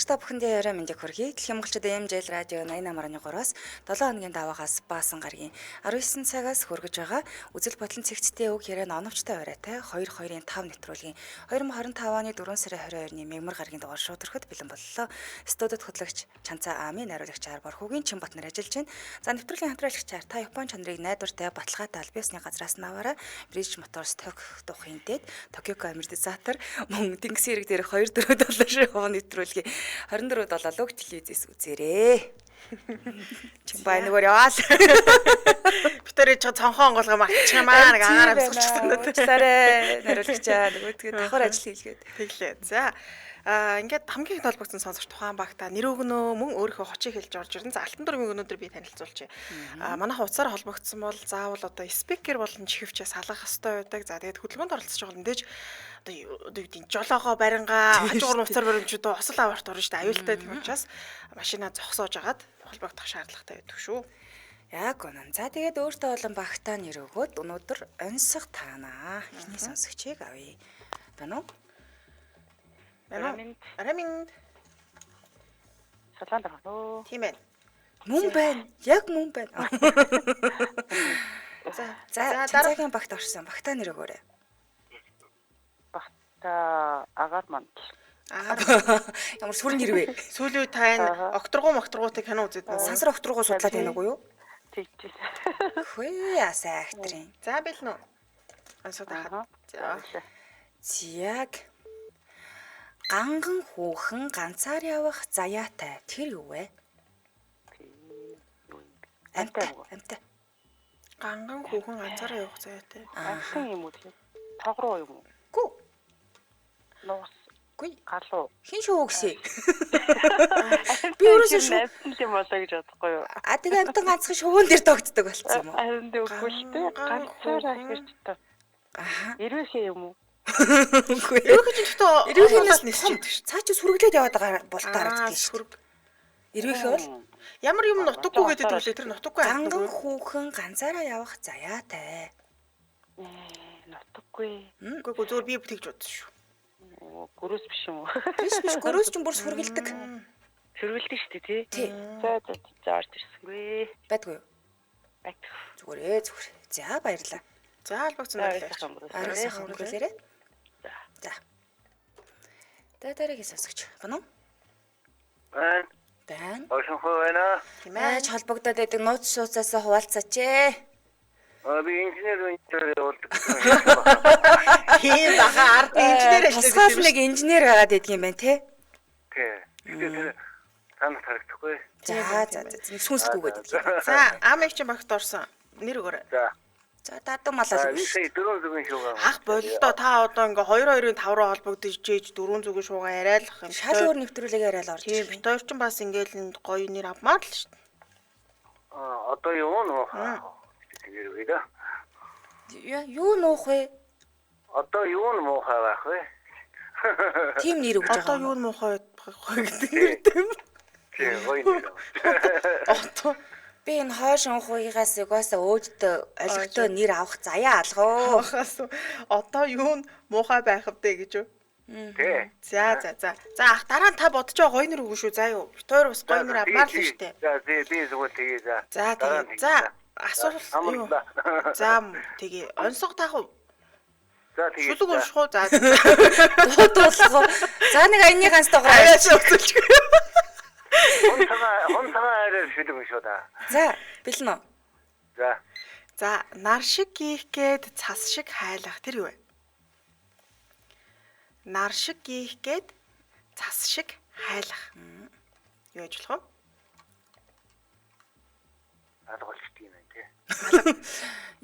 Сонсогч та бүхэндээ орой мэндийг хүргэе. Дэлхийн монголчууд MJL радио 88.3-аас 7 хоногийн даваагаас баасан гаргийн 19 цагаас хүргэж байгаа үзэл бодлон цэгцтэй үг яриа оновчтой оройтой 2-2-5 нэвтрүүлгийн 2025 оны 4 сарын 22-ны мегмар гаргийн дугаар шууд төрөхөд бэлэн боллоо. Студид хөтлөгч Чанцаа Аами, найруулагчаар Борхогийн Чимбатнар ажиллаж байна. За нэвтрүүлгийн хамтраалагчаар та Япон чанарыг найдвартай баталгаатай албаасны газраас наваараа Bridge Motors тухын дэд Токико амортизатор мөн тэнгисийн ирэг дээрх 2-4 доллар хувь нэвтрүүлгийн 24 долларыг телевизээс үзээрэй. Чимбай нөгөө яваал. Битэрий цонхон онголгоо мартчихмаа нэг агаараа бисгуулчихсан надад. Цаарай найруулагчаа нөгөөдгөө давхар ажил хийлгээд. Тэглээ. За ингээд хамгийн их толбогдсон сонсогч тухайн багта нэр өгнөө мөн өөрийнхөө хочийг хэлж орж ирэн. За алтан дурмыг өнөөдөр би танилцуулчих. Манайх утсаар холбогдсон бол заавал одоо спикер болон чихвчээ салгах хэрэгтэй байдаг. За тэгээд хөдөлгөөнд оролцож байгаа мэдээж одоо юу гэдэг жолоогоо барингаа хажуугаар уцаар баримжууд осол аварт орно шүү дээ. Аюултай тийм учраас машинаа зогсоож агаад холбогдох шаардлагатай байдаг шүү. Яг үнэн. За тэгээд өөртөө болон багтаа нэр өгөөд өнөөдөр онцгой таанаа. Эхний сонсогчийг авъя. Байна уу? Араминд. Солонд байна. Тийм ээ. Мөн байна. Яг мөн байна. За дараагийн багт орсон. Багтаа нэр өгөөрэй. Багта агаар манд. Ямар сүр нэр вэ? Сүүлийн үе та энэ окторгуутай кино үзээд байна. Сансар окторгуу судлаад байна уу юу? Тэгчээс. Хөөе ясаа актрын. За бэлнэ үү? Ансууд хаад. За. Яг ганган хүүхэн ганцаар явах заяатай тэр юу вэ? Амтай. Ганган хүүхэн ганцаараа явах заяатай. Амтан юм уу тийм? Тогроо юм уу? Гү. Нуус. Гү. Галуу. Хин шүү өгсэй. Би өөрөөсөө шүү. Амтан юм болоо гэж бодохгүй юу? А тэгээ амтан ганцхан шувуун дээр тогтдог болсон юм уу? Харин үгүй шүү дээ. Ганцаараа хэрч та. Аха. Ирвэхээ юм уу? Үгүй. Ирвэхийнээс нисчихэд ш. Цаа чи сүргэлээд яваад байгаа болтой харагддаг ш. Ирвэхээ бол ямар юм нутаггүй гэдэг үлээ тэр нутаггүй ганган хүүхэн ганцаараа явах заяатай. Нутаггүй. Үгүй зүгээр би тэгж бодсон шүү. Гөрөөс биш юм уу? Биш гөрөөс ч бүр сүргэлдэг. Сүргэлдэг шүү дээ тий. За орж ирсэнгүй. Байдгүй юу? Байт. Зүгээр. За баярлалаа. За албагцсан байлаа. Арай сайхан өнгөрүүлээрэй. За. Дараагийн сонсогч. Байна уу? Байна. Ошонхоо байна. Тиймээ холбогдоод байдаг нууц сууцаас хуваалцаач ээ. Би инженер болдог. Тийм баха ард инженер Тусгаас нэг инженер байгаад идэх юм байна те. Тэгээ. Танах харагдахгүй. За. Нэг сүнслэгүйгээд идэх юм. За амиг чи багт орсон. Нэр өгөөрэй. За дадан малаа. Би сая 4 зүгийн шуугаа. Ах боллоо та одоо ингээ 2-2-ын 5 руу холбогдож ээж 4 зүгийн шуугаа яриалах юм. Шал өөр нэвтрүүлэг яриад орж тийм ирэх. битээр ч бас ингээл энэ гоё нэр авмаар л шүү дээ. Одоо юу нөө? Тэгээ үгүй да. Юу нуух вэ? Одоо юу муухай байх вэ? Тим нэр өгж Одоо байгаа юу юм. муухай гэдэг нэртэй юм. Тийм гоё. Одоо Би энэ хойш унхугаас угаасаа өөдөө олигтой нэр авах заяа алгоо. хахаас одоо юу муухай байх вэ гэж юу? Тий. За. За ах дараа нь та бодож байгаа гоё нэр өгнө шүү. За юу. Битээр бас гоё нэр авмаар л шүү дээ. За би зүгээр тэгээ за. За асуулт юу? За тэгээ онцгой таах уу? За тэгээ. Шүлэг унших уу? За. Дуулах уу? За нэг аяны ганц тоогоо. Аяаш өгсөж. Хонцгаа арай шүлэг шүү да. За, бэлэн үү? За, нар шиг гих гээд цас шиг хайлах тэр юу вэ? Нар шиг гих гээд цас шиг хайлах. Юу гэж болох вэ? Алга болчих юм байна тий.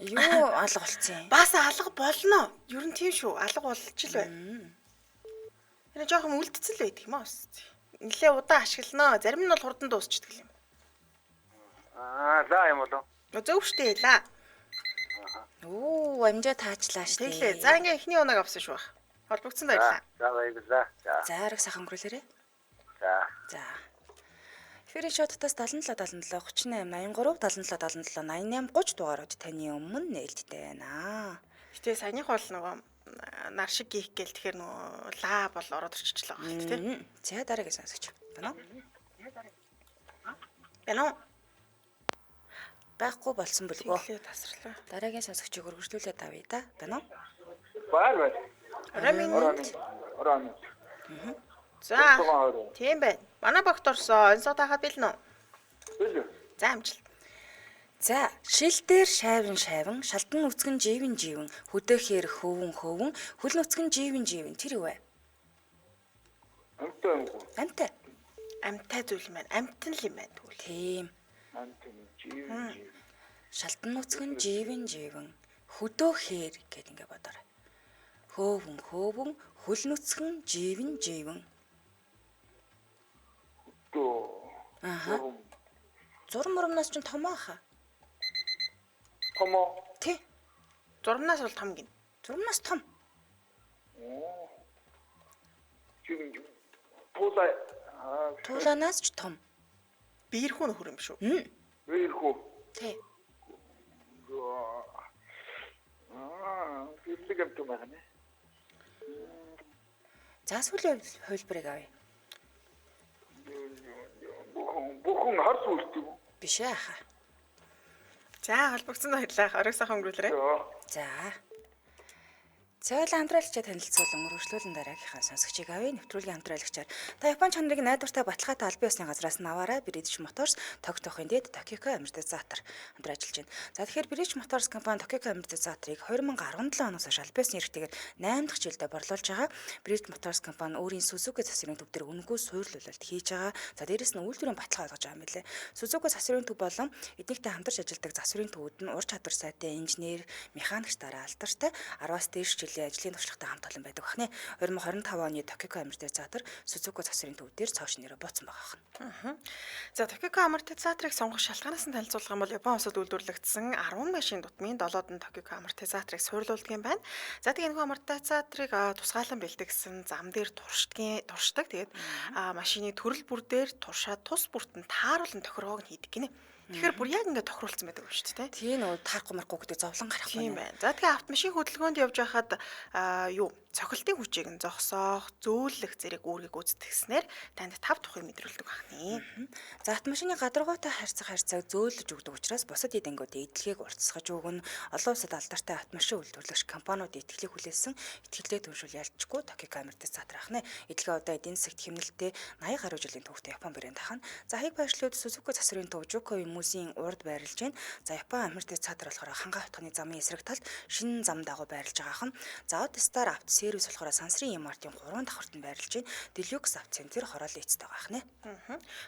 Юу алга болцсон юм? Бас алга болно. Ер нь тийм шүү. Алга болж л байна. Энэ жоохон үлдцэл байдаг юм аа. Нилээ удаан ашигланаа. Зарим нь бол хурдан дуусчдаг юм. За юм болов. Зөв штэ лаа. Оо, амжаа таачлаа штэ. Тэглээ. За ингээ эхний унаг авсан шүү бах. Холбогдсон байлаа. За баярлалаа. За, арга сайхан өнгөрүүлээрэй. За. Эфирийн шоудтаас 77 38 83 77 77 88 30 дугаарууд таны өмнө нээлттэй байна. Гэтэ саяных бол нөгөө нар шиг гих гээл тэгэхээр нөгөө ла бол ороод ирчихлээ байгаа хэлт тий. За дараагийн сонсогч. Байна уу? Байна уу? Байхгүй болсон бүлгөө. Тэглээ тасрлаа. Дараагийн сонсогчийг үргэлжлүүлээд авъя да. Байна уу? Баар. Орон. За. Тийм байна. Манай багт орсон. Онцоо таахад бэлнэ үү? Бэлээ. За амжилт. За, шил дээр шайван, шалдан нүцгэн живэн, хөдөөхээр хөвөн, хөл нүцгэн живэн. Тэр юу вэ? Амтай. Амтай. Амтай зүйл маань амтан л юм байна тэгвэл. Тийм. Амтай. Шалдан нүцгэн живэн, хөдөөхээр гэд ингэ бодоорой. Хөвөн, хөл нүцгэн живэн. Аха. Зурм мөрмнөөс ч том аха. Томо. Тий. Зурмнаас бол том гин. Зурмнаас том. Живэн. Тулаа. Тууланаас ч том. Биерхүү нөхөр юм шүү. Вэрхүү. Тий. Филгэн томагнэ. За сүүлийн хувилбарыг авъя. Бүхэн харс үлдээ. Биш ээ аха. За холбогдсон баярлалаа. Орой сайхан өнгөрүүлээрэй. За. Цойл хамтраалагчаа танилцуулан үргэлжлүүлэн дараагийнхаа сонсогчийг авъя. Нэвтрүүлгийн хамтраалагчаар та Япон чанарыг найдвартай баталгаатай албан ёсны газраас наваарай. British Motors Токиохын дэд Tokyo амортизатор хамтран ажиллаж байна. За тэгэхээр British Motors компани Tokyo амортизаторыг 2017 оноос хойш албан ёсны эрхтэйгээр 8 дахь жилдээ борлуулж байгаа. British Motors компани өөрийн Suzuki засварын төв дээр үнэгүй суурилуулалт хийж байгаа. За дээрэс нь үйлдвэрийн баталгаа олгож байгаа юм билээ. Suzuki засварын төв болон эднийхтэй хамтарч ажилладаг засварын төвүүд нь ур чадвар сайтай инженер, механикч дараа алдартай 10-аас дээш ажлын туршлагатай хамт олон байдаг бахны 2025 оны Tokyo амортизатор Suzuki засварын төв дээр цааш нэрээ бууцсан байгаа хань. За Tokyo амортизаторыг сонгох шалтгаанаас нь танилцуулах юм бол Япон улсад үйлдвэрлэгдсэн 10 машин дутмын 7-д нь Tokyo амортизаторыг суурилуулдаг юм байна. За тэгээд энэ амортизаторыг тусгаалan бэлтгэсэн зам дээр туршдаг. Тэгээд машины төрөл бүр дээр туршаад тус бүрт нь тааруулан тохиргоог нь хийдэг гинэ. Тэгэхээр бүр яг ингээд тохируулсан байдаг юм шүү дээ. Тийм үү тарахгүй марахгүй гэдэг зовлон гарахгүй юм байна. За тэгээ автомашин хөдөлгөөнд явж байхад цохилтын хүчийг нь зогсоох, зөөлөх зэрэг үүргийг гүйцэтгэснээр танд тав тухыг мэдрүүлдэг байна. За автомашины гадаргуутай харьцаг зөөлөж өгдөг учраас бусад эдэнгүүдийн идэлгээг уртсгаж өгнө. Олон улсад алдартай автомашин үйлдвэрлэгч компаниуд итгэлийг хүлээсэн итгэлдээ төлшүүл ялцчихгүй Tokyo амортизатор ахна. Эдгээр одоо эдийн засагт хэмнэлтээ 80 гаруй жилийн түүхтэй Япон брэнд ахна. За хаяг байршлууд Suzuki засварын төв Juko хүмүүсийн урд байрлаж байна. За Япон амортизатор болохоор ханга хотгоны замын эсрэг талд шинэ зам дагуу байрлаж байгаа хан. За Star авто сервис болохоор сансрын Ямартын 3 давхарт нь байрлаж байна. Deluxe авто центр хороолын эцтэй байгаа ахна.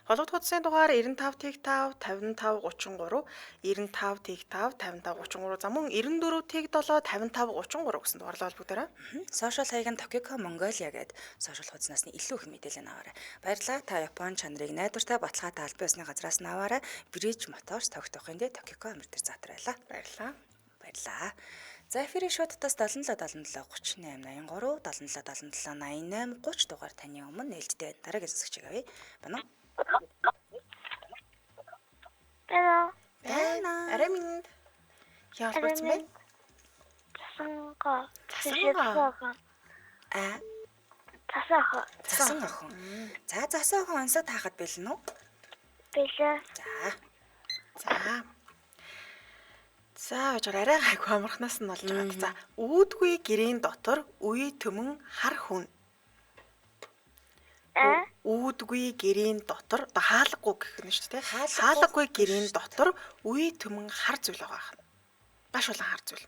Холбогд хуудасны дугаар 95 55 33 95 55 55 33 за мөн 94 7 55 33 гэсэн дугаарлаа холбогдорой. Сошиал хаяг нь Tokyo Mongolia гэдэг сошиал хуудаснаас нь илүү их мэдээлэл аваарай. Баярлалаа. Та Япон чанарыг найдвартай баталгаатай албан ёсны газраас наваарай. British Motors Tokyo-ын Tokyo амортизатор байлаа. Баярлалаа. За эфирийн шуудтаас 77 38 83 77 77 88 30 дугаар таны өмнө нээлттэй дараагийн засагчийг авъя. Байна уу? Байна. Арай минь. Яа болсон бэ? Засангаа. Засан охин. За засан охин онсоо таахад бэлэн үү? Бэлээ. За очоор арай гайгүй амархнаас нь болж байгаа. За үүдгүй гэрийн дотор үе төмөн хар хүн. Үүдгүй гэрийн дотор одоо хаалгагүй гэх нь шүү дээ. Хаалгагүй гэрийн дотор үе төмөн хар зүйл байгаа юм. Баш болон хар зүйл.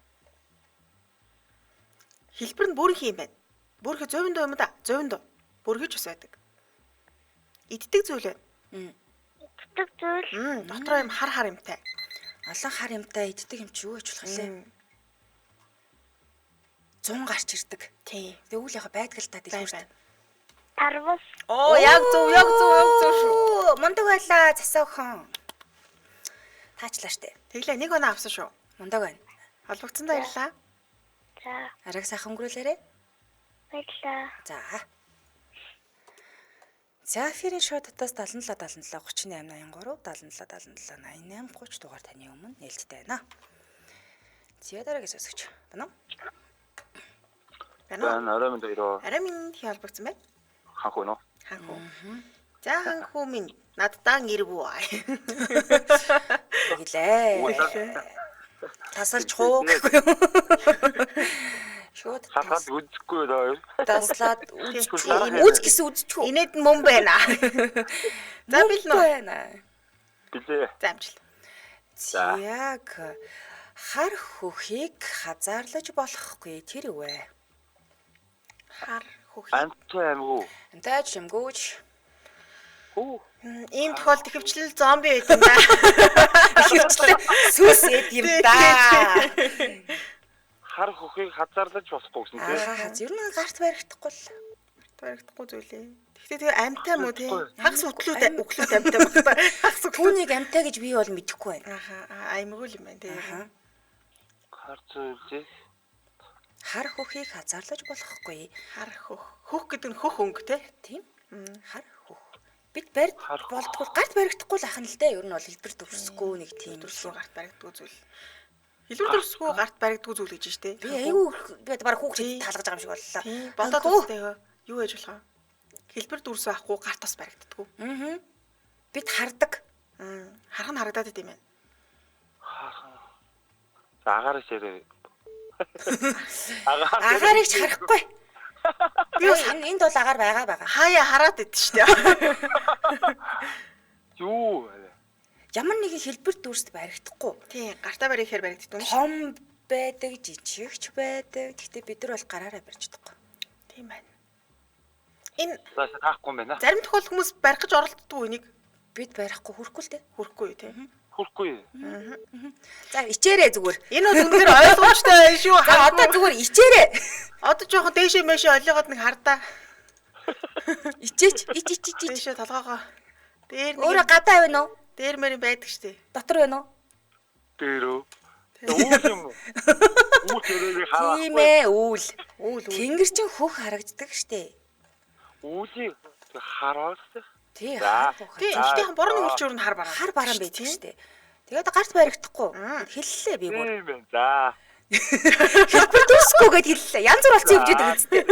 Хэлбэр нь бүрийнх юм байна. Бүрхэ 100 дуу юм да. 100 дуу. Бүрхэж ус байдаг. Иддэг зүйл байна. Иддэг зүйл. Дотроо юм хар юмтай. Олон хар юмтай иддэг юм чи юу гэж болох вэ? 100 гарч ирдэг. Тий. Тэгээ үл яха байдаг л та дэлгүүрт. Тарвас. Оо яг зөв шүү. Мундаг байлаа засаа охин. Таачлаа штэ. Тэглээ нэг оноо авсан шүү. Мундаг байна. Холбогдсон баярлаа. За. Арайг сайхан өнгөрүүлээрэй. Баярлалаа. За эфирийн шуудтаас 77 38 83 77 77 88 30 дугаар таны өмнө нээлттэй байна. За дараагийн сонсогч. Байна уу? Байна уу? Бэн орой минь өрөө Арай минь хий холбогдсон байна. ханх өнөө. Ханху. За ханху минь наддаа ирвүү. Гэлээ. Тасалж хуу гэхгүй юу? Шууд Хатад үзэхгүй даа. таслаад Үзчихгүй. үз гэсэн үзчихүү. Инээд нь мөн байна. За бил нөө. байна. Билээ. За амжилт. Яг хар хөхийг хазаарлаж болохгүй тэр үвэ. Хар хөх. Антай амгүй. Амтайч юмгүйч. Хүү. Ийм тохиолдолд ихэвчлэн зомби байдаг юм да. Ихэвчлэн сүс эд юм да. Хар хөхийг хазаарлаж болохгүй гэсэн тийм. Аа, ер нь гарт баригдахгүй л. Баригдахгүй зүйлээ. Гэхдээ тэгээ амтай мó тий. Хагас өглүүд амтай баг та. Хагас өглүүд. Түүнийг амтай гэж би бол мэдэхгүй байна. Аха аймаггүй юм байна тий. Хар зүйлээ. Хар хөхийг хазаарлаж болохгүй. Хар хөх. Хөх гэдэг нь хөх өнгө тий. Тийм. Хар хөх. Бид барьд Хар хөх. болдгоо гарт баригдахгүй л ахна л дээ. Ер нь бол хэлбэр төвсгөө нэг тийм Төрсгөө гарт баригддаг зүйл. Хэлбэр төрсгөө гарт баригддаг зүйл гэж штэ. би айгүй би баг хүүхдэд таалгаж байгаа юм шиг боллоо. Тий. Бодоод үзтээ юу яж болох вэ? Хэлбэр дүрс байхгүй гарт бас баригддаг. Аа. Бид хардаг. Харах нь харагдаад идэм байна. За агаарч ярээ. Агаарыг ч харахгүй. Би энд бол агаар байгаа. Хаяа хараад идэв штэ. Юу? Ямар нэгэн хэлбэр дүрст баригдахгүй. Тий. Гартаа барих хэр баригддаг юм. Том байдаг, жижигч байдаг. Гэхдээ бид нар бол гараараа барьж чадахгүй. Тийм байна. Энэ За таахгүй юм байна. зарим тохиолдолд хүмүүс барих гэж оролддог үнийг Бид барихгүй хүрхгүй л дээ. хүрхгүй тий. Хүрхгүй. За ичээрээ зүгээр. Энэ бол үнээр ойлгомжтой шүү. За одоо зүгээр ичээрээ. Одоо жоохон дээшээ мэшээ олиогоод нэг хардаа. Ичээч. Ич. Дээшээ толгоогоо. Дээр Өөрөө нэг гадаа байна уу? дээр мэрийн байдаг штэ. Дотор байна уу? Дээрөө. Үүс юм. Үүс ярээ хаа. Тийм ээ, үүл. Үүл. Тэнгэр чин хөх харагддаг штэ. Үүсийг хараад. Тий, За. Тий, энэтэй борон нэг өрчөөр нь хар бараа. хар бараан байдаг штэ. Тэгээд гарт баригдахгүй. Хэллээ би бүр. Тийм байна. За. Хэлбэр дүрсгүйгээд хэллээ. Янз бүр болсон юм жидэг үстэй.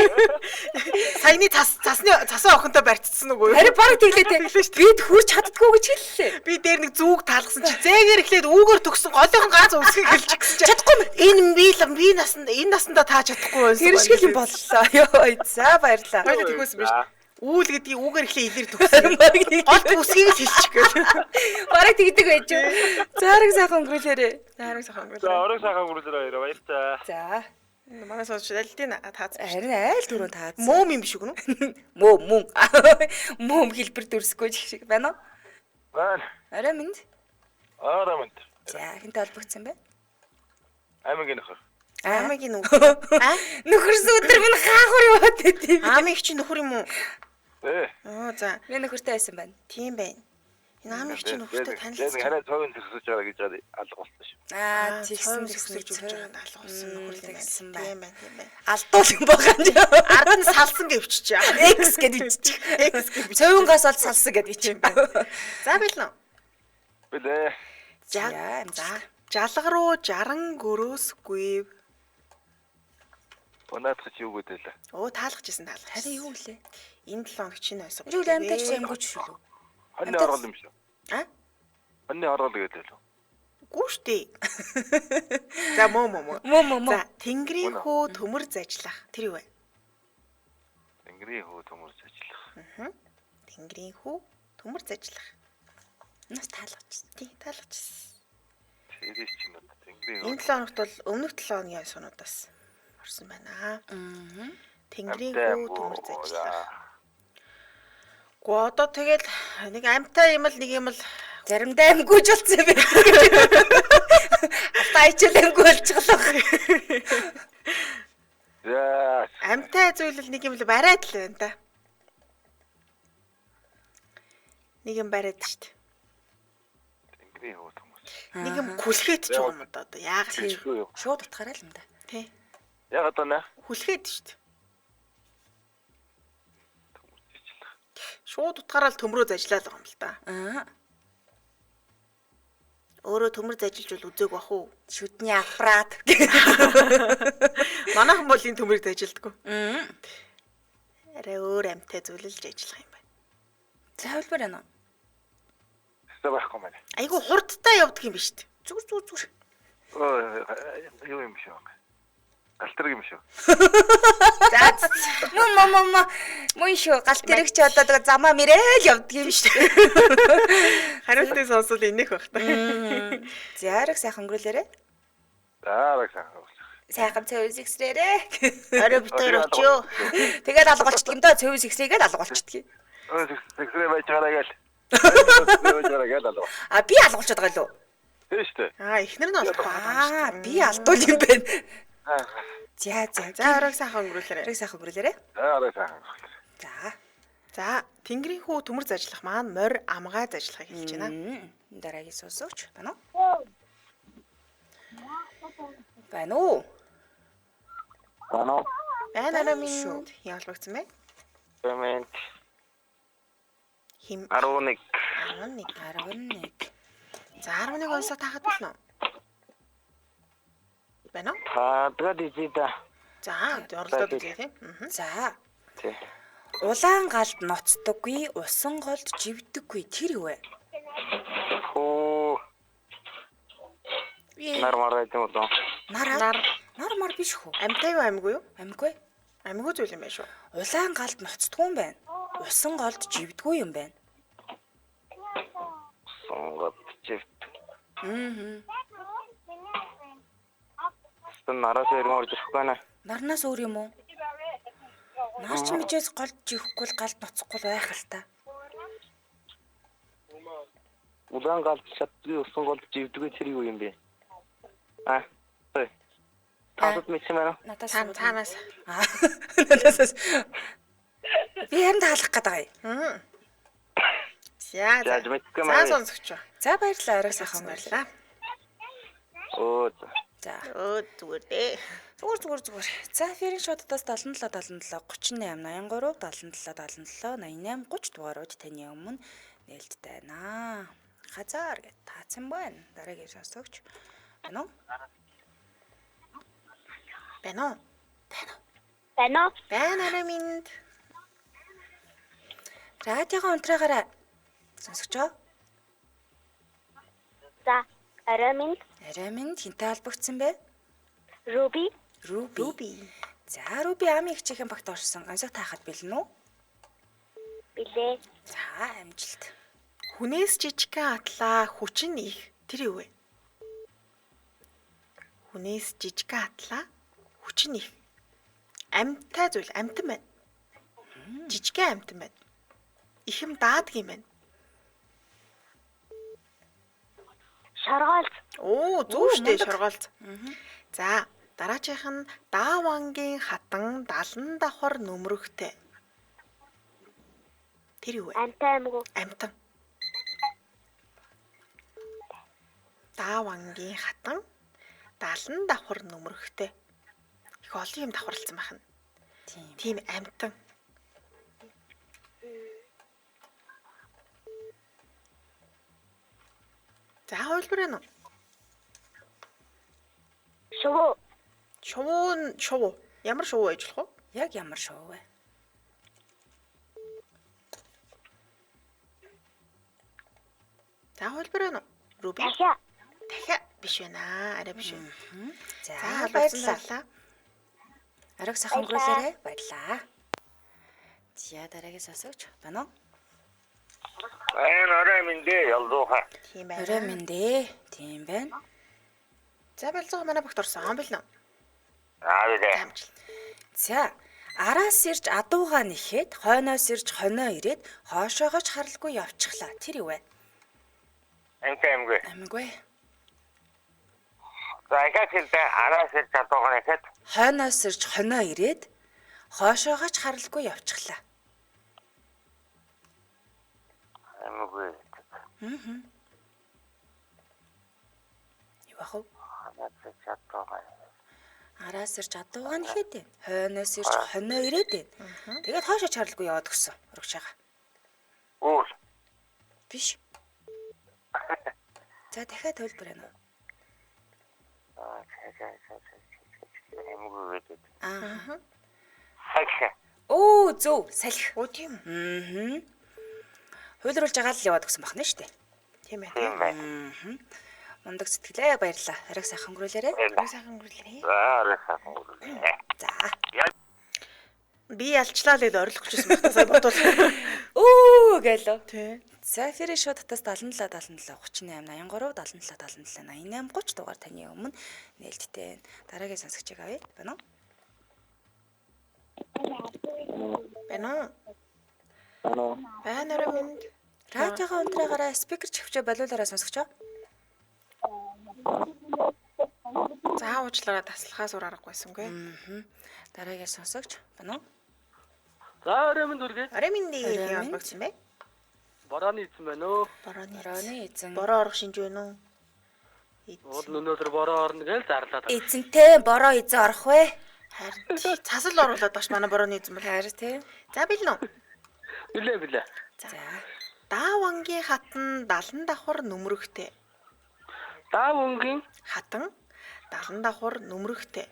Саяны цасаа охинтой барьцсан уу? Харин баг тэглээ те. Бид хүрч чаддгүй гэж хэллээ. Би дээр нэг зүүг таалгасан чи зээгээр эхлээд үүгээр төгсөн голынхон гааз үсгийг хэлж гисэн чи Чадахгүй юм. энэ би энэ насанда таа чадахгүй байсан. Тэр шиг юм боллоо. Йоо, за баярлаа. Баярлалаа тэгвэсэн биш. Үүл гэдгийг үүгээр эхлээ илэр төгсөн. Гол үсгийг л хэлчих гээл. Бараг тэгдэг байж юу. Заараг сайхан өнгөрүүлээрээ. Харин сайхан За өнгөрөө. орой сайхан өнгөрүүлээрэй баярлалаа. За. Манай сонсч альдин таац. Харин айл түрүү таац. Мөөм юм биш үү гэнэ? Мөн. Мөн хэлбэр дүрсгүй шиг байна уу? Байна. Арай минь. Орой минь. За, хинтээ холбогдсон бэ? Аймгийн нөхөр. Амигийн үг. Нөхөрсөн өдөр минь хаахур яваад байдیں۔ Амиг чи нөхөр юм уу? Ээ. За. Би нөхөртэй байсан байна. Тийм байна. Энэ амиг чи нөхөртэй танилцсан. Хараа цогын зөксөж байгаа гэж алга болсон шүү. Тэгсэн гэж өгч байгаа даалга болсон нөхөр юм тэгсэн байна. Тийм байна. байна, тийм байна. Алдуул юм байгаа юм. Ард нь салсан гэвчиж. X гэдэг иччих. X гэдэг. Цовингоос бол салсан гэдэг иччих. За байлаа. Билээ. За. За. Жалга руу жаран гөрөөсгүй. Унаадах чи юу гэдэлээ. Оо таалгажсэн таалгаж. Харин юу лээ? Энэ 7 хоног чинь ойсоо. Юу л амтаж амгүйч шүү лөө. Хоньны оргол юм шүү. А? Хоньны оргол гэдэлээ. Үгүй штэ. За мөө. Мөө. За тэнгэрийн хөө төмөр зажлах. Тэр юу вэ? Тэнгэрийн хөө төмөр зажлах. Тэнгэрийн хөө төмөр зажлах. Нас таалгажсэн. Тий, таалгажсэн. Тэрийг чинь одоо тэнгэрийн Энэ 7 хоногт бол өмнөх 7 хоногийн сунуудаас орсон байна. Тэнгэрийн хөө төмөр зажлах. Гоо одоо тэгэл нэг амтай юм л нэг юм л Заримдаа амгүйж болсон байх. Алтаа ичээл амгүй болчихлоо. За. амтай зүйл л нэг юм л бариад л байна да. Нэг юм бариад штт. Тэнгэрийн хөө төмөр. Нэг юм хүлхээд ч юм уу одоо яагаад гэж. Шууд утгаарай л юм да. Тий. Яг одоо нэ. Хүлхээд штт. Шууд утгаараа л төмрөө зажлаа л байгаа юм л да. Өөрөө төмөр зажилж бол үзег бах уу? Шүдний аппарат. Манайхан бол энэ төмөрийг зажилдаггүй. Мм. Арай өөр амьтай зөвлөлж ажиллах юм байна. За хэлбэр байна уу? Өстой байхгүй маань. Айгу хурдтай явдаг юм биш үү? Зүгээр. Юу юм шүү. Галтраг юм шүү. За. Мөн шүү. Галт тэрэг чи одоо тэгээ замаа мэрэл явдаг юм шүү. Хариултыг сонсвол инех байх та. За арга сайхан өнгөрүүлээрэ. Заараг сайн. Сайхан цэвэс ихсрээрэ. Орой битээр очиё. Тэгээд алга болчихдөг юм доо цэвэс ихсрээгээд алга болчихдөг. Тэгсрээ байж байгаа гээл. А би алга болчиход байгаа лөө. Тийм шүү дээ. Эхнэр нь болох. Би алдуул юм байна. За. За орой сайхан өнгөрүүлээрэй. Арга сайхан өнгөрүүлээрэ. Заараг сайн. За. За тэнгэрийн хүү төмөр зажлах маань морь амгаа зажлахыг хэлж байна. Дараагийн сонсогч байна уу? Байна уу? Ано. Байна минь яалбагцсан бэ? Пемент. Хим 11. 11. За 11 онсоо таахад болно. Байна уу? Таадаг дижида. За орлоод үзье тийм. За. Тий. Улаан галд ноцдоггүй, усан голд живдэггүй тэр юу вэ? Оо. Нар тийм үү? Нар биш хөө. Амьтай юу амьгүй юу? Амьгүй. Амьгүй зүйл юм байна шүү. Улаан галд ноцдгүй юм байна. Усан голд живдэггүй юм байна. Сонгот чифт. Сэн нараас ирмээр ирэхгүй нэ. Нарнаас өөр юм уу? Нар ч мижээс голд живхгүй л галд ноцохгүй л байх л та. Улаан галд чаддгүй усан голд живдэггүй тэр юу юм бэ? Тасад мэдсэн мэн. Танаас. Надаас. Би харин таалах гэдэг юм. За сонсогч. За баярлалаа. Арга сайхан баярлаа. Оо. За. Зүгээр дээ. Зүгээр. За ферин шотдоос 77 38 83 77 88 30 дугаарууд таны өмнө нээлттэй байна. Хазаар гэж таацсан байна. Дараагийн сонсогч. Байна уу? Байна минь. Радиогоо унтраагаараа сонсогчоо. За орой минь Хинтэй холбогдсон бэ? Руби. За Руби амийн хичээхэн багт орсон. Гансаг таахад бэлэн үү? Билээ. За амжилт. Хүнээс жижигхэн атлаа хүчин их тэр юу вэ? Хүнээс жижигхэн атлаа хүчин их. Амьтай зүйл амьтан байна. Жижигхэн амьтан байна. Их юм даадаг юм байна. Шоргоолц. Оо зөв штэ шоргоолц. За дараачих нь даавангийн хатан 70 давхар нөмрөхтэй. Тэр юу вэ? Амьтан. Даавангийн хатан 70 давхар нөмрөхтэй. Их олон юм давхарлцсан байна. Тийм амьтан. За хөлбөр байна уу? Шувуу. Ямар шувуу ажиллах вэ? Яг ямар шоу вэ? За хөлбөр байна уу? Руби. Дахиад биш байна. Арай биш байна. За баярлалаа. Арга сайхан өнгөрүүлээрэй. Баярлаа. За дараагийн сонсогч байна уу? Орой минь дээ ялдууха. Тийм байна. Орой минь дээ. Тийм байна. За болцоо манай багт орсон билнэ. Аа. За араас ирж адуугаа нэхэд хойноос ирж хонио ирээд хоошоогооч харалгүй явчихлаа. Тэр юу вэ? Амьгүй. За ингээд хэлдэ араас ирж адуугаа нэхэд Хойноос ирж хонио ирээд хоошоогооч харалгүй явчихлаа. Амьгүй. Юу бах вэ? Араас Араас ирж адуугаа. ирж адуугаа нэхэд байна. Хойноос ирж хонио ирээд байна. Тэгээд хоошооч харалгүй яваад өгсөн. Урагшаага. Үл. Биш. За дахиад төвлөрөө нөө. Эмгүү гэдэг. Аа. Салхи. Оо зөв, салхи. Оо тийм. Хуйлруулж байгаа л яваад өгсөн бахна шүү дээ. Тийм ээ. Тийм байна. Мундаг сэтгэлээ баярлаа. Ариг сайхан өнгөрүүлээрэй. Сайхан өнгөрлөө. За, сайхан өнгөрүүлээ. За. Би ялчлаа л орилох гэжсэн байна. Сая бодвол. Оо гэлөө. Тий. За эфирийн шууд татас 77 77 38 83 77 77 88 30 дугаар таны өмнө нээлттэй. Дараагийн сонсогчийг авъя. Байна уу? Байна уу? Байна уу? Радиогоо унтраагаараа спикер чихвчээ болиулаараа сонсогчоо. За уучлаарай таслахаас өөр аргагүйсэнгүй. Дараагийн сонсогч байна уу? За өрөөмөнд үргээ. Ареминди юм багсан бэ? Борооны эзэн байна уу? Борооны эзэн. Бороо орох шинж байна уу? Уул өнөөдөр бороо орно гэж зарлаад. Эзэнтэй бороо эзэн орох вэ? Харин цасал оруулаад багш манай борооны эзэн бол. Харин тий. За билнэ үү? Билээ. За. Даавангийн хатан 70 давхар нөмрөхтэй. Даа өнгийн Хатан 70 давхар нөмрөхтэй.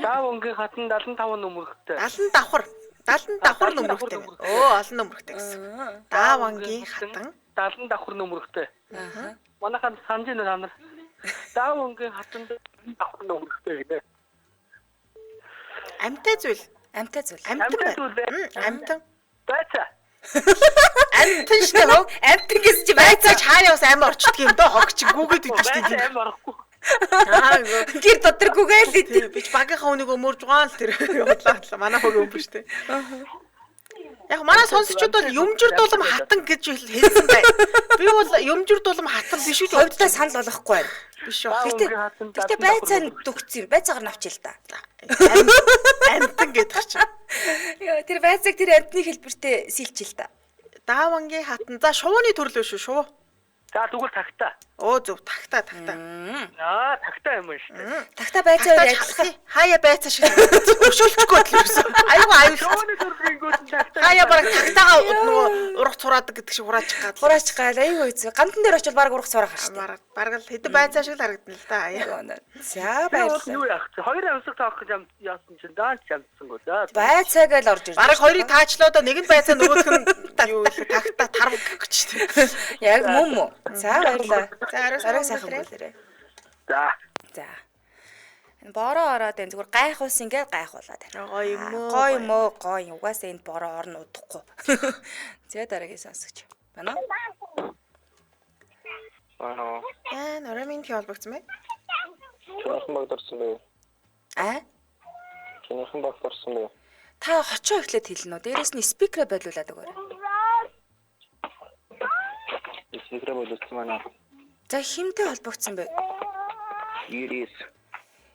даа өнгийн хатан 75 нөмөрхтэй. 70 давхар нөмрөхтэй. Оо олон нөмрөхтэй гэсэн. Даавангийн хатан 70 давхар нөмөрхтэй. Аа. Манайхан санаж байна та нар. Даа өнгийн хатан 70 давхар нөмөрхтэй гэдэг. амтай зүйл. Амтай зүйл. Амтан Амтай байна. зүйл ээ. Амтан. Байцаа. Амтан шүү дээ. Амтан гэсэн чи Байцаач хааяа бас ам орчдөг юм доо хогч гүгээд идэв шүү дээ. Байцаа аим орохгүй. Аа гэр доторгүйгээл тийм би ч багийнхаа хүнийг өмөрж байгаа л тэр бодлоо. Манай хог өмөр шүү дээ. Яг манай сонсогчдод бол юмжирдуулам хатан гэж хэлсэн бай. Би бол юмжирдуулам хатан биш үү? ховдоо санал болохгүй байна. Биш үү? Гэтэ байцаа дүгцсэн юм. Байцаагаар навч л да. Амтан гэдэг чинь. Яа тэр байцааг тэр амтны хэлбэртэй сэлчил та. Даавангийн хатан. За шувууны төрөл шүү шүү. За тэгвэл тагтаа. Оо зөв тагтаа. Аа тагтаа юм шүү дээ. Тагта байцаагаар адилхан. Хаяа байцаа шиг өшөөлөхгүй л юусэн. Аюу. Шууны төрөлгүүд тагтаа. Хаяа бараг тагтаага нөгөө урах цураадаг гэдэг шиг хураачих гад. Хураач гал айгүй үзээ. Гандан дээр очил баг урах сурах штэ. Бараг л хэдэн байцаа шиг л харагдана л да. За Юу баярлалаа. яах вэ? Хоёр амсаг таах гэж яасан чинь даанч амсангүй да. Байцааг л орж ирж. Бараг хоёрыг таачлаа нэг нь байцаа нөгөөх нь юу их тагтаа тарв гэж штэ. Яг мөн. За баярлалаа. За Арай сайхан бүлээрээ. За. За. Энэ бороо ороод энэ зүгээр гайх ус ингээд гайхуулаад байна. Гоё юм уу? Гоё юм уу? Гоё. Угаасаа энд бороо орно удахгүй. За дараагийн сонсогч. Байна уу? Анаа. Орамын тий холбогдсон бай. Чинийхэн багт орсон бэ? Аа? Чинийхэн багт орсон бэ? Та хочоо эхлээд хэлнэ үү? Дээрээс нь спикерээ болиулаад өгөөрэй. Спикер болчихсон манай. За химтэй холбогдсон бэ? 99.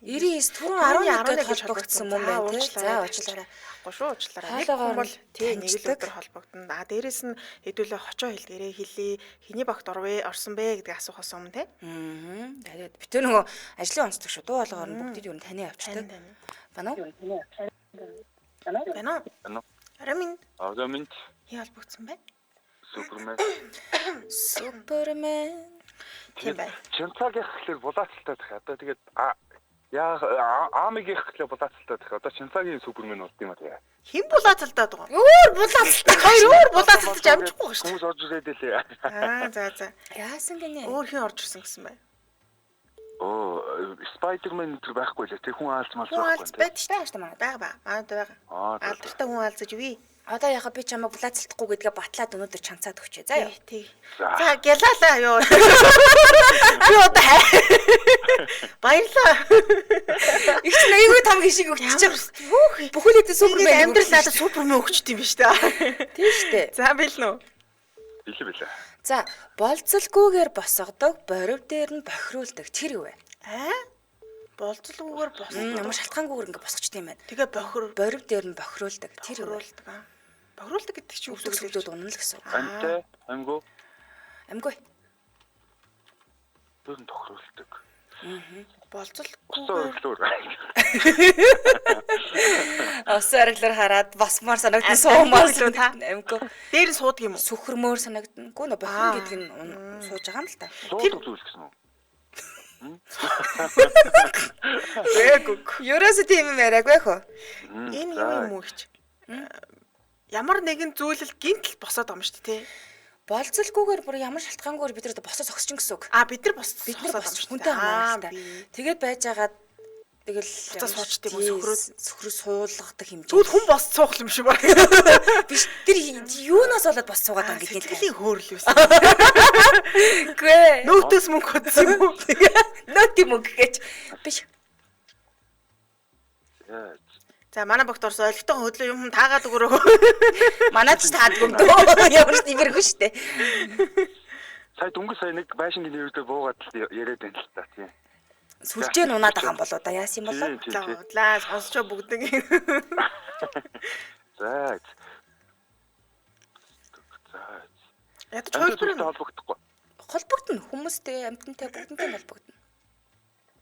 99 түрүүн 11 гэж холбогдсон юм байна тий. За уучлаарай. Ахгүй шүү уучлаарай. Нэг Хоолоогоор хүн бол тий нэг л танилцдаг. өдөр холбогдно. Дээрээс нь хэдүүлээ хочоо хэлдгээрээ хэлээ. Хиний багт орсон бэ гэдгийг асуухаас өмнө тий. Тэгээд бид нөгөө ажлын онцлог шүү. Дуу хоолойгоор нь бүгдийг юу таны авчдаг. Байна уу? Байна уу? Орамын Агаминт тий холбогдсон бай. Супермен. Супермен. Тийм бай. Чимцагийн гэхлээр булаацалтай дах. Одоо тэгээд яа аамигийн гэхлээр булаацалтай дах. Одоо чимцагийн супермен болд юм аа тэгээ. Хэн булаацалдаад байгаа? Өөр булаацалтай. Хоёр өөр булаацалдаж амжихгүй байгаа шүү. Хүмүүс орж ирээд лээ. За. Яасан гинэ? Өөр хэн орж ирсэн гэсэн бай. Оо, Spider-Man тэр байхгүй лээ. Тэр хүн аалцмал Хүн алц байд шүү. Тааш та манай. Байгаа. Манайд байгаа. Алдартай хүн алцаж үгүй. Одоо яхаа би чамаа булаацалтахгүй гэдгээ батлаад өнөөдөр чанцаад өгчээ. За юу. Тий. За гялалаа ёо. Би одоо баярлаа. Их ч айгүй том гişиг өгчөж. Бүхэлдээ супермен амьдрал надад супермен өгчт юм биш үү? Тийм штэ. За билнэ үү? Билээ. За болцолгүйгээр босгодог, борив дээр нь бохируулдаг. Тэр юу вэ? Болцолгүйгээр босгодог. Ямар шалтгаангүйгээр ингэ босгочтой юм байна. Тэгээ борив дээр нь бохируулдаг. Тэр юу вэ? Бохируулдаг гэдэг чинь Үсэг сүлүүд унана л гэсэн үг. Антай, амгүй. Амгүй. Бүрэн тохируулдаг. Болцолгүйгээр Осоорлоор хараад басмаар санагдсан суумаар л амгүй. дээр нь суудаг юм уу? Сүхэрмөр санагдана. Гүн бохин гэдэг нь сууж байгаа юм л та. Суудаг зүйл гэсэн үү? Ерөөсөө тийм юм яриаггүй хөө. Энэ юм уу гэж. Ямар нэгэн зүйлэл гинтл босоод байгаа юм шүү дээ, тий. Болцолгүйгээр бүр ямар шалтгаангүйгээр бид нар босоо зогсож ин гэсэн үг. Бид нар босоод хүнтэй хамааралтай. Тэгээд байж байгаа тэгэл буцаа суучт юм уу сөхрөө суулгадаг хэмжээ. Тэгвэл хүн бос суух юм шиг байна. Биш тэр юунаас болоод бос суугаад байгаа гэдгийг сэтгэлийн хөөрөл байсан. Гүй. Нөөтөөс мөнгө хөдсөн юм уу? Нөөт юм уу гэж. Биш. За манай богт орсон ойлгохтой хөдлөө юм таагаад өгөрөө. Манайд ч таадгүй юм дөө. Ямар ч нэмэргүй шүү дээ. Сая дөнгөж сая нэг байшингийн нэрүүдээ буугаад яриад байна л та тийм. Сүлжээ нунаад байгаа юм болоо да яасан юм болоо. Лаа сонсчоо бүгднийг. За. Ядч хоёрын холбогдохгүй. Холбогдно хүмүүстэй амьтантай бүгднтэй холбогдно.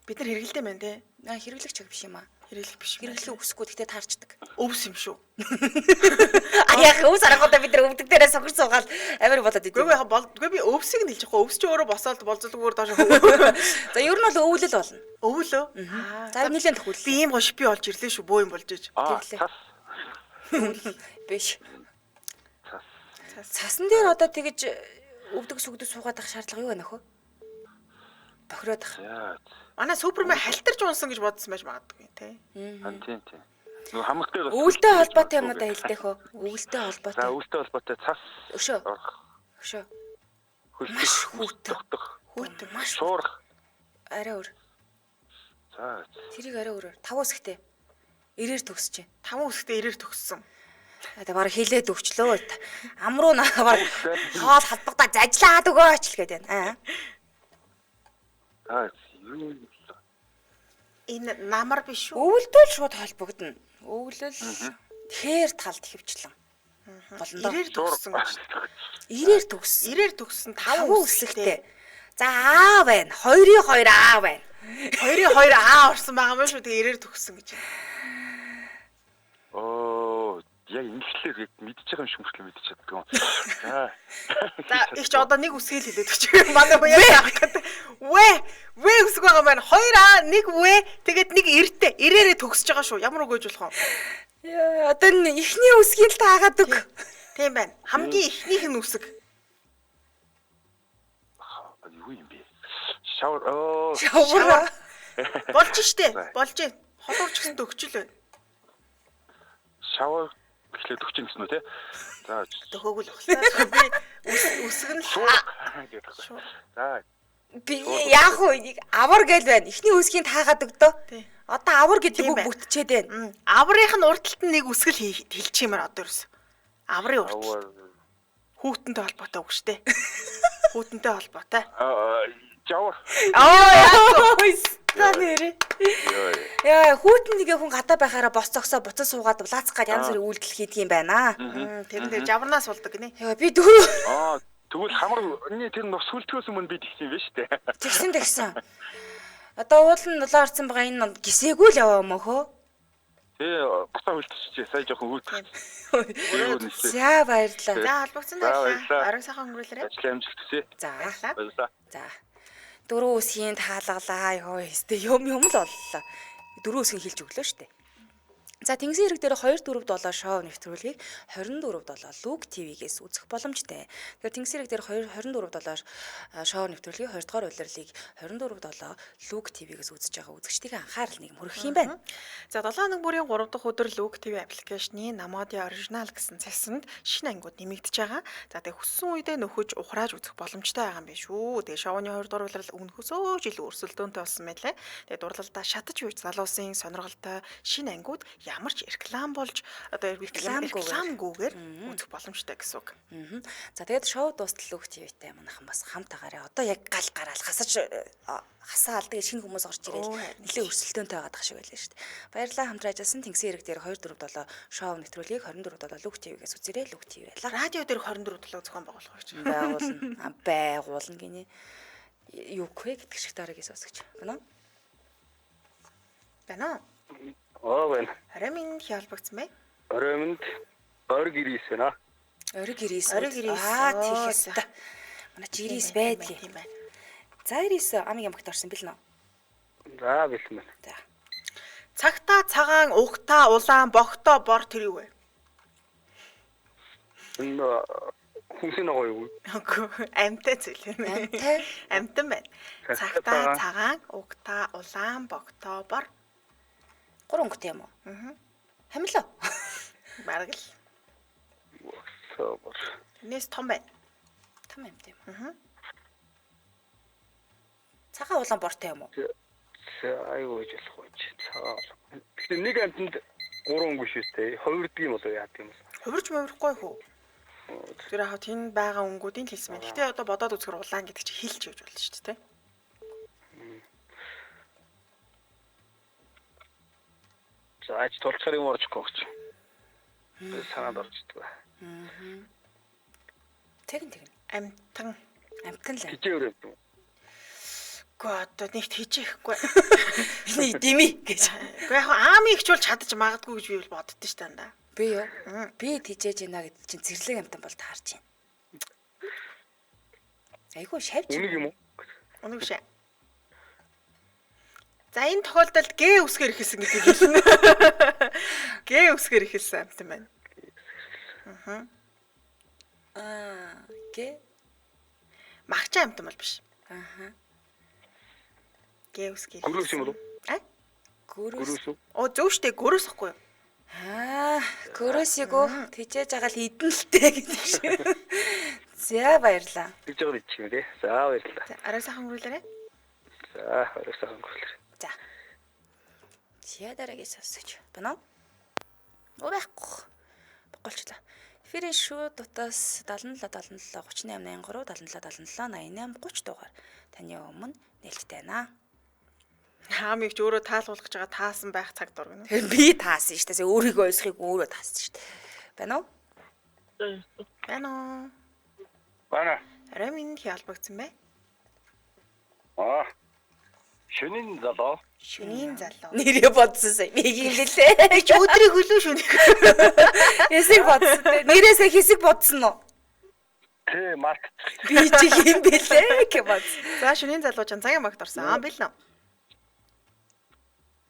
Бид нар хэрэгэлтэй байна те. Хэрэглэх чиг биш юм аа. Хэрэглэх биш. Хэрэглэх үсэхгүй гэхдээ таарчдаг. Өвс юм шүү. Яг өвс аргуудаа бид нар өвдөг дээрээ сохор суугаад амир болоод идэв. Үгүй би өвсийг нь хэлж байгаа. Өвс чи өөрөө босоод болцолгүйгээр доош хөвөө. За ер нь бол өвлөл болно. Өвлөө. За нэлээд төхүүл. Би ийм гош би олж ирлээ шүү. Бөө юм болж иж. Биш. Цасан дээр одоо тэгэж өвдөг сүгдөг суугаад ах шаардлага юу байна хөө? Бохироод ах. Манай супермен халтарч унсан гэж бодсон байж магадгүй тий. Тийм. Нөгөө хамагтай өвөлтэй холбоотой юмудаа хэлдэг хөө. Өвөлтэй холбоотой. За өвөлтэй холбоотой цас. Өшөө. Өшөө. Маш хүүтэх. Хүүтэх маш шуурх. Арай өөр. За. Тэрийг арай өөрөөр 5 үсгтэй. Ирээр төгсөж байна. 5 үсгтэй ирээр төгссөн. Тэгээ бараг хилээд өгчлөө. Амруу наваар хоол халбагдаа зажлаад өгөөч л гээд байна. Юу энэ намар биш үү? Өвөлдөл шууд холбогдно. Өвлөл тэгэхээр талд хөвчлэн. Болно доо. Ирээр төгссөн гэж. Ирээр төгссөн 5 үсгтэй. За аа байна. 2-2 аа байна. 2-2 аа орсон байгаа юм шүү. Тэгээ ирээр төгссөн гэж. Яг инглишээр мэдчихэж байгаа юм шиг мөртлөө мэдчихэдэг юм. За их ч одоо нэг үсгээл хэлээд өгч. Манай хүн яах гэдэг. Вэ үсэг байгаа маань 2 1 вэ тэгээд нэг эртээ ирээрээ төгсөж байгаа шүү. Ямар үг гэж болох вэ? Яа одоо эхний үсгийг л таагаад өг. Тийм байна. Хамгийн эхнийх нь үсэг. Юу юм бэ? Шавар. Болж штэ. Болж байна. Холуурч гэсэн төгчл байна. Шавар эхлээд өгч гэсэн үү те. За төгөөгөл ухлаа. Би үсэг нь За би яах вэ? Авар гээл байна. Эхний үсгийн таагаад өгдөө. Одоо авар гэдэг үг бүтчээд байна. Аврынх нь урталт нь нэг үсгэл хэлчих юмар одоо ерөөс. Аврын урталт. Хүүтэнтэй холбоотой үг штэ. Хүүтэнтэй холбоотой. Жавар. Та нэрээ. Яа, хүүтэн нэгэ хүн гадаа байхаараа бос цогсоо буцаж суугаад улаацах гад янз бүрийн үйлдэл хийдэг юм байна. Тэр нэр жаварнаас болдог гинэ. Яа, би дөрөв. Тэгвэл хамар тэр нос сүлтгөөс өмнө би тэгсэн юм байна штэ. Тэгсэн. Одоо уул нь нулаа орсон байгаа энэ гисээгүй л яваа юм хөө. Тий, буцаа хөлтөсчээ. Сая жоохон хүүт. За баярлалаа. За холбогдсон байлаа. Арга сайхан өнгөрүүлээрэй. Ажил амжилт хүсье. За. Баярлалаа. За. 4 үсгийн таалгалаа. Йоо, өстө юм л боллоо. 4 үсгийн хэлж өглөө штэ. За Тэнгисийн хэрэг дээр 247 шоу нэвтрүүлгийг 24/7 Луг ТV-гээс үзэх боломжтой. Тэгэхээр Тэнгисийн хэрэг дээр 24/7 шоу нэвтрүүлгийг 2 дугаар улирлыг 24/7 Луг ТV-гээс үзэж байгаа үзэгчдийн анхаарал нэг мөрөх юм байна. За 7 өнөг бүрийн 3 дахь өдөр Луг ТV аппликейшны Намодиа оригинал гэсэн цаснд шинэ ангууд нэмэгдэж байгаа. За тэгээ хүссэн үедээ нөхөж ухрааж үзэх боломжтой байгаа юм биш үү. Тэгээ шоуны 2 дугаар улирал өмнөхөөсөө жил өрсөлдөөнтэй болсон байлээ. Тэгээ дурлалдаа шатаж үйж залуусын сонирхолтой шинэ ангууд ямар ч реклам болж одоо рекламгүйгээр үзэх боломжтой гэсэн үг. За тэгээд шоу дуустал Луг ТV-тэй манайхан бас хамтаагаараа одоо яг гал гараал хасаал тэгээд шинэ хүмүүс орж ирэл нэлээд өрсөлдөөнтэй байгаа дах шиг байлаа шүү дээ. Баярлалаа хамтран ажилласан Тэнгисийн хэрэг дээр 247 шоу нэвтрүүлгийг 24/7 Луг ТV-гээс үзээрэй. Луг ТV байлаа. Радио дээр 24/7 зохион байгуулах гэж байгуулна гинэ. Юу вэ гэдэг шиг дараагийн сонсогч. Байна уу? Байна. Арамын хялбагцсан бай. Арамынд ориг ирээс байна. Ориг ирээс. Ориг ирээс. Аа тийхээс та. Манай 99 байдгийг. Тийм байна. За 99 амиг ямагт орсон бэлнэ. За бэлэн байна. За. Цагтаа, цагаан, угтаа, улаан, богтоо, бор тэр юу вэ? Энэ хүнсийн ногоо юу? Үгүй амьтай зүйл юм. Амьтай? Амьтан байна. Цагтаа, цагаан, угтаа, улаан, богтоо, бор. 3 өнгөтэй юм уу? Аа. Хамлаа. Бараг л. Собор. Тэрнээс том байна. Том юм тийм. Аа. Цагаан улаан бортой юм уу? Аюу жийлх байж. Цагаан. Гэхдээ нэг амтнд 3 өнгө биш үстэй. Хувирдаг юм болоо яа тийм юм. Хувирч мөврөхгүй хөө. Тэр яг тэнд байгаа өнгүүдийн л хэлсэн байна. Гэтэ одоо бодоод үзэхэр улаан гэдэг чинь хэлж өгч болно шүү дээ. За ач тулчаар юм орчихгүй гэж. Би санаад орчихдаг. Тэгнь. Амтан. Амтан л. Хичээвэр юм. Гэхдээ одоо нэгт хийжээхгүй. Миний дими гэж. Гэхдээ яг аамыг хчулж чадчих магадгүй гэж би бол боддоо шүү дандаа. Би юу? Би тижээж ийна гэдэг чинь зэрлэг амтан бол таарч байна. Айгуу шавж. Үнийг юм уу? Үнэг шээ. За энэ тохиолдолд г үсгээр ихэлсэн гэдэг хэлнэ. Г үсгээр ихэлсэн амтан байна. Гэ. Магчаа амтан бол биш. Аха. Г үсгээр. Гөрөөс юм уу? Гөрөөс. Оо зөв штэ гөрөөс ихгүй юу? Гөрөөсийгөө тижээж байгаа л идэн л дээ гэдэг шиг. За баярлаа. Тэгж байгаа юм чи тий. За баярлалаа. За арай сайхан хөрүүлээрэй. За хоёрсаа хөнгөлөөр. За. Шия дараагийн сонсож байна уу? Оо байхгүй. Боголчлаа. Эфирийн шууд утас 77 77 38 83 77 77 88 30 дугаар таны өмнө нээлттэй байна. Хаамыг ч өөрөө таалуулж байгаа таасан байх цаг дургана. Тэр би таасан шүү дээ. Өөрийгөө ойсхийг өөрөө таасан шүү дээ. Байна уу? Байна уу? Бана. Арай минь хялбагдсан бай. Шөнийн залуу. Шөнийн залуу. Нэрээ бодсон сая. Миг юм лээ. Чи өдрийг хөлөө шөнө. Хэсэг бодсон те. Нэрээсээ хэсэг бодсон уу? Тэ март. Би чи юм бэлээ гэж бодсон. За шөнийн залуу жанцаагийн багт орсон. Бэлнэ.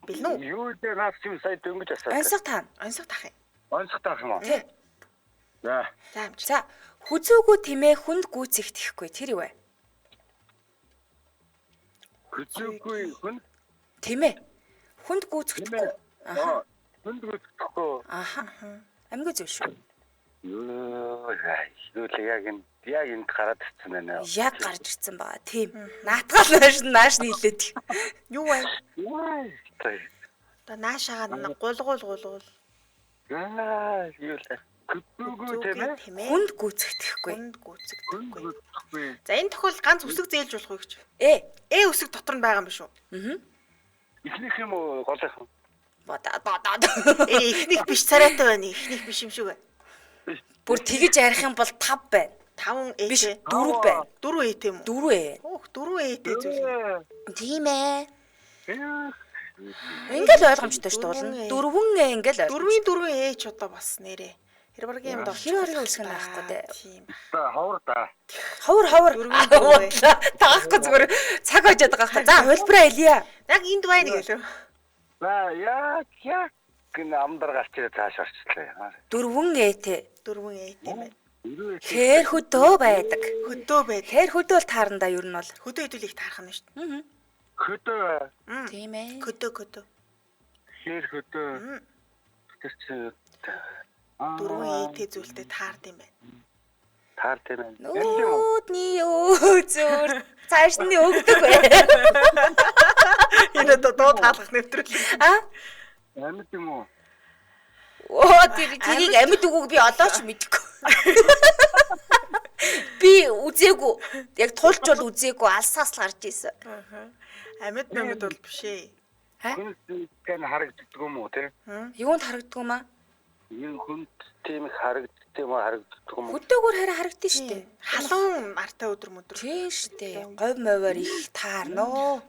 Бэлнэ үү? Юу дээр наас чи сая дөнгөж асаа. Ансах таана. Ансах тахын. Онцох таах юм уу? Тий. За. За амч. За, хүзүүгүү тэмээ хүнд гүйцэгдэхгүй тэр юу вэ? Хүзүүгүй хүн. Тэмээ. Хүнд гүйцэгдэхгүй. Аа. Хүнд гүйцэхгүй. Аха. Амьгүй зөв шүү. Юу яг энд гараад ирсэн байна. Яг гарч ирсэн байгаа. Тийм. Наатгал нааш нийлээд. Юу вэ? Тай. Одоо наашаага гулгуул. Юу л. Хүзүүгүй тийм ээ. Хүнд гүйцэгдэхгүй. Хүнд гүйцэгдэхгүй. Хүзүүгүй. За энэ тохиолдолд ганц үсэг зээлж болох уу гэж. Үсэг дотор нь байгаа юм биш үү? Ихнийх юм уу голынх юм? Бодоод. Эхнийх биш царайтай байна. Эхнийх биш юм шиг байна. Бүр тэгэж ярих юм бол 5 байна. 5 Биш ээтэй. 4 байна. 4 ээтэй юм уу? 4 ээ. Өөх 4 ээтэй зүйл. Тийм ээ. Ингээл ойлгомжтой шүү дээ. 4 ээ ингээл ойлгомжтой. 4-4 ээж одоо бас нэрээ. Тэр баргийн юм доо. Хэр оргийн үсгэн байхгүй дээ. Тийм. Ховор да. Ховор. Таахгүй зүгээр цаг хожоод байгаа хэрэг. За хөлбраа Элия. Яг энд байна гэлөө. За яг гэн амдар гарч ирээ цааш орчлаа. 4 ээтэй. 4 ээтэй байна. Хээр хөдөө байдаг. Хөдөө байд. Хээр хөдөө л таарна да ер нь бол. Хөдөө хэдүүлийг таарах нь шүү дээ. Хөдөө. Тийм ээ. Хөдөө. Хэр хөдөө. Тэр чи 4 ээтэй зүйлтэй таард юм байна. таард юм. Нүүдний өөзөр цааш нь өгдөг бай. Энэ одоо таалах нэвтрэл. Амьд юм уу? Оо тэрийг амьд үгүйг би одоо ч мэдэхгүй. Би үзээгүй. Яг тулч бол үзээгүй алсаас л гарч ийсэн. Амьд бол биш ээ. Хүн тийм харагддаг юм уу те? Юунд харагддаг юм аа? Энэ хүн тийм харагддаг юм уу харагддаг юм уу? Хөдөөгөр хараа харагдсан шүү дээ. Халуун мартай өдөр мөдөр. Тийм шүү дээ. Говь мовоор их таарноо.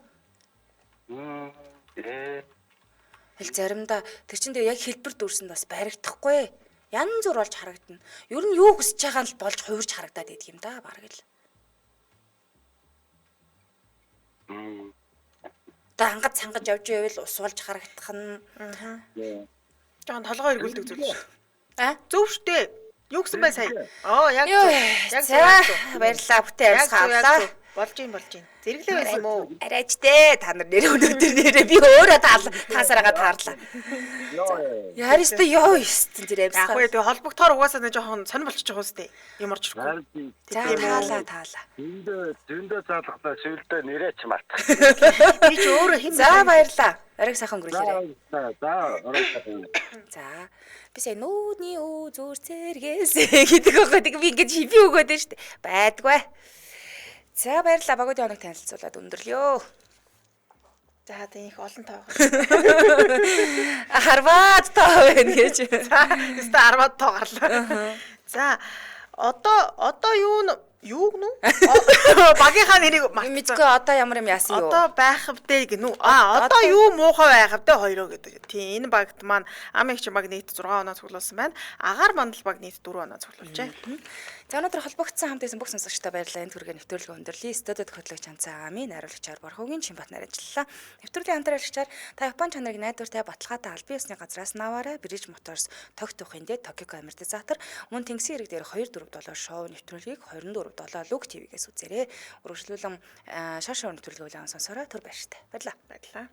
Хэл заримдаа тэр чинь яг хэлбэр дүүрсэнд бас баригдахгүй. Янз бүр болж харагдана. Ер нь юу хүсэж байгаа нь болж хувирж харагдаад идэг юм да бараг л. Одоо ангад цангаж явж байвал ус болж харагдах нь. Жохон толгой эргүүлдэг зүйл шүү. А? Зөв шүү дээ. Юу гэсэн бай сая? Яг Йоо, яг за баярлалаа бүтэн амьсгаа авлаа. Болж юм. Зэрэглээ байсан юм уу? Арайчтэй та нар нэр өнөөдөр нэрээ би өөрөө таасараагаа таарлаа. Яаристай ёо ёстон тэр Яг амьсгаа. үе тэгээ холбогдохоор угаасаа нэг жохон сонир болчих жоох үстэй. Ямар ч үгүй. За таалаа. Зөндөө заалгахлаа шивэлдэ нэрээч мартах. Би ч өөрөө хэм. За баярлалаа. Оройг сайхан өнгөрүүлээрэй. За орой. За би сая нүүдний өө зөөр цэргээс гэдэг байгаа. Тэг би ингэж хипи өгөөд нь штэ. Байдгүй. За баярлалаа. Багуудын хоног танилцуулаад өндөрлөё. За тийм их олон тоо. Харваад таа байна гэж. Өстө 10-аад тоо гарлаа. За одоо юуг нү? Багийнхаа нэрийг Мэдгүй одоо ямар юм яасан юу? Одоо байх вдэ гинүү. Одоо юу муухай байх вдэ хоёроо гэдэг. Тийм энэ багт маань ам эгч баг нийт 6 оноо цуглуулсан байна. Агаар мандал баг нийт 4 оноо цуглуулжээ. За өнөөдөр холбогдсон хамт байсан бүх сонсогчдод баярлалаа. Энэ түргээ нэвтрүүлэг өндөрлөе. Студид хөтлөгч Ханцаа Амийн хариулагчаар Борхогийн Чимбат нарийнжлаа. Нэвтрүүлгийн хамтраалагчаар та Япон чанарыг найдвартай баталгаатай албан ёсны газраас Навара Bridge Motors Токиохын дэ Токио амортизатор мөн Тэнгисийн ирэг дээр 247 шоу нэвтрүүлгийг 24/7 Луг ТV-гээс үзээрэй. Үргэлжлүүлэн шашаа нэвтрүүлгийг сонсороо түр баяртай. Баярлалаа.